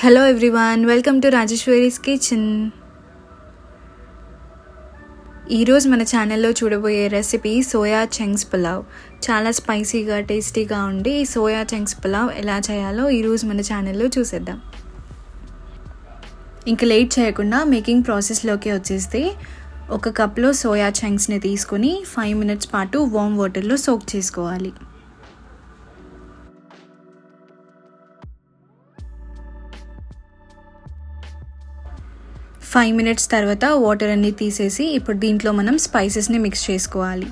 Hello everyone, welcome to Rajeshwari's kitchen. ఈరోజు మన ఛానల్లో చూడబోయే రెసిపీ సోయా చంక్స్ పులావ్. చాలా స్పైసీగా టేస్టీగా ఉండి ఈ సోయా చంక్స్ పులావ్ ఎలా చేయాలో ఈరోజు మన ఛానల్లో చూసేద్దాం. ఇంక లేట్ చేయకుండా మేకింగ్ ప్రాసెస్లోకి వచ్చేస్తే ఒక కప్లో సోయా చంక్స్ని తీసుకొని 5 minutes పాటు వామ్ వాటర్లో సోక్ చేసుకోవాలి. 5 minutes తర్వాత వాటర్ అన్నీ తీసేసి ఇప్పుడు దీంట్లో మనం స్పైసెస్ని మిక్స్ చేసుకోవాలి.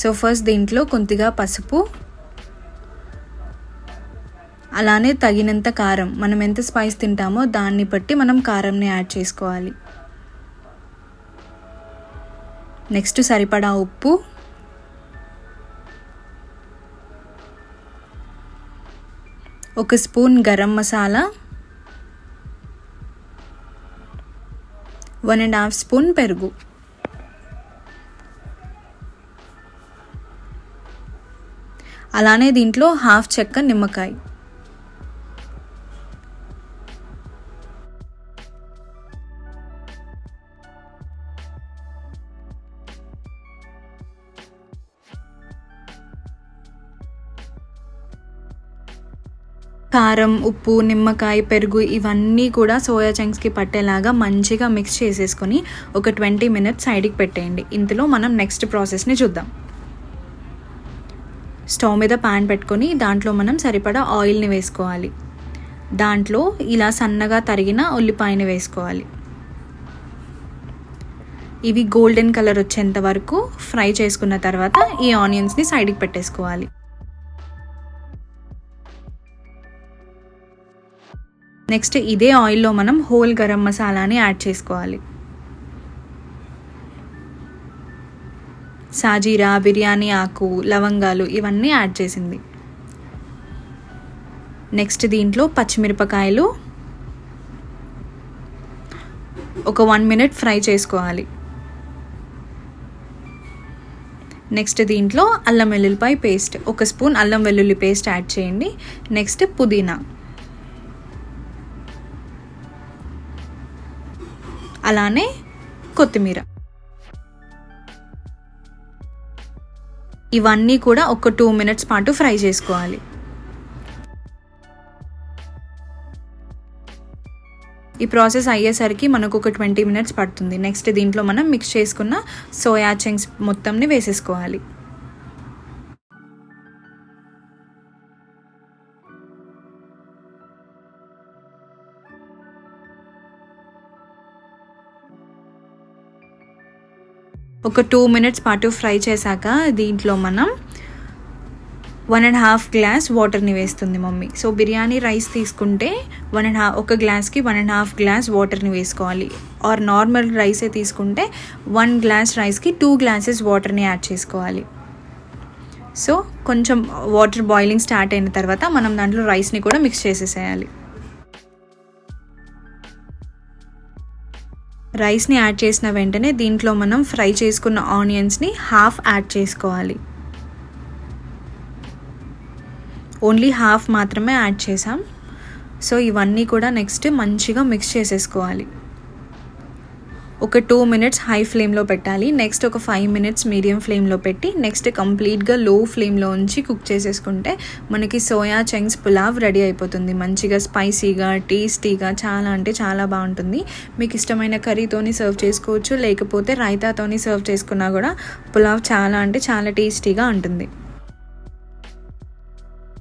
సో ఫస్ట్ దీంట్లో కొద్దిగా పసుపు, అలానే తగినంత కారం. మనం ఎంత స్పైస్ తింటామో దాన్ని బట్టి మనం కారంని యాడ్ చేసుకోవాలి. నెక్స్ట్ సరిపడా ఉప్పు, ఒక స్పూన్ గరం మసాలా, 1.5 స్పూన్ పెరుగు, అలానే దీంట్లో హాఫ్ చెక్క నిమ్మకాయ, కారం, ఉప్పు, నిమ్మకాయ, పెరుగు ఇవన్నీ కూడా సోయా చంక్స్కి పట్టేలాగా మంచిగా మిక్స్ చేసేసుకొని ఒక 20 minutes సైడ్కి పెట్టేయండి. ఇందులో మనం నెక్స్ట్ ప్రాసెస్ని చూద్దాం. స్టవ్ మీద ప్యాన్ పెట్టుకొని దాంట్లో మనం సరిపడా ఆయిల్ని వేసుకోవాలి. దాంట్లో ఇలా సన్నగా తరిగిన ఉల్లిపాయని వేసుకోవాలి. ఇవి గోల్డెన్ కలర్ వచ్చేంత వరకు ఫ్రై చేసుకున్న తర్వాత ఈ ఆనియన్స్ని సైడ్కి పెట్టేసుకోవాలి. నెక్స్ట్ ఇదే ఆయిల్లో మనం హోల్ గరం మసాలాని యాడ్ చేసుకోవాలి. సాజీరా, బిర్యానీ ఆకు, లవంగాలు ఇవన్నీ యాడ్ చేసింది. నెక్స్ట్ దీంట్లో పచ్చిమిరపకాయలు ఒక 1 minute ఫ్రై చేసుకోవాలి. నెక్స్ట్ దీంట్లో అల్లం వెల్లుల్లిపాయ పేస్ట్, ఒక స్పూన్ అల్లం వెల్లుల్లి పేస్ట్ యాడ్ చేయండి. నెక్స్ట్ పుదీనా, అలానే కొత్తిమీర. ఇవన్నీ కూడా ఒక 2 minutes పాటు ఫ్రై చేసుకోవాలి. ఈ ప్రాసెస్ అయ్యేసరికి మనకు ఒక 20 minutes పడుతుంది. నెక్స్ట్ దీంట్లో మనం మిక్స్ చేసుకున్న సోయా చంక్స్ మొత్తంని వేసేసుకోవాలి. ఒక 2 minutes పాటు ఫ్రై చేశాక దీంట్లో మనం 1.5 glass వాటర్ని వేస్తుంది మమ్మీ. సో బిర్యానీ రైస్ తీసుకుంటే ఒక గ్లాస్కి 1.5 glass వాటర్ని వేసుకోవాలి. ఆర్ నార్మల్ రైసే తీసుకుంటే 1 glass రైస్కి 2 glasses వాటర్ని యాడ్ చేసుకోవాలి. సో కొంచెం వాటర్ బాయిలింగ్ స్టార్ట్ అయిన తర్వాత మనం దాంట్లో రైస్ని కూడా మిక్స్ చేసేసేయాలి. రైస్ని యాడ్ చేసిన వెంటనే దీంట్లో మనం ఫ్రై చేసుకున్న ఆనియన్స్ని హాఫ్ యాడ్ చేసుకోవాలి. ఓన్లీ హాఫ్ మాత్రమే యాడ్ చేసాం. సో ఇవన్నీ కూడా నెక్స్ట్ మంచిగా మిక్స్ చేసేసుకోవాలి. ఒక 2 minutes హై ఫ్లేమ్లో పెట్టాలి. నెక్స్ట్ ఒక 5 minutes మీడియం ఫ్లేమ్లో పెట్టి నెక్స్ట్ కంప్లీట్గా లో ఫ్లేమ్లో ఉంచి కుక్ చేసేసుకుంటే మనకి సోయా చంక్స్ పులావ్ రెడీ అయిపోతుంది. మంచిగా స్పైసీగా టేస్టీగా చాలా అంటే చాలా బాగుంటుంది. మీకు ఇష్టమైన కర్రీతోని సర్వ్ చేసుకోవచ్చు, లేకపోతే రైతాతోని సర్వ్ చేసుకున్నా కూడా పులావ్ చాలా అంటే చాలా టేస్టీగా ఉంటుంది.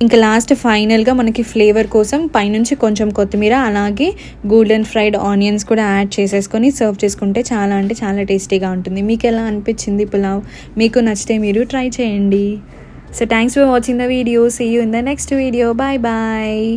ఇంకా లాస్ట్ ఫైనల్గా మనకి ఫ్లేవర్ కోసం పైనుంచి కొంచెం కొత్తిమీర, అలాగే గోల్డెన్ ఫ్రైడ్ ఆనియన్స్ కూడా యాడ్ చేసేసుకొని సర్వ్ చేసుకుంటే చాలా అంటే చాలా టేస్టీగా ఉంటుంది. మీకు ఎలా అనిపించింది పులావ్? మీకు నచ్చితే మీరు ట్రై చేయండి. So thanks for watching the video. See you in the next video. Bye bye.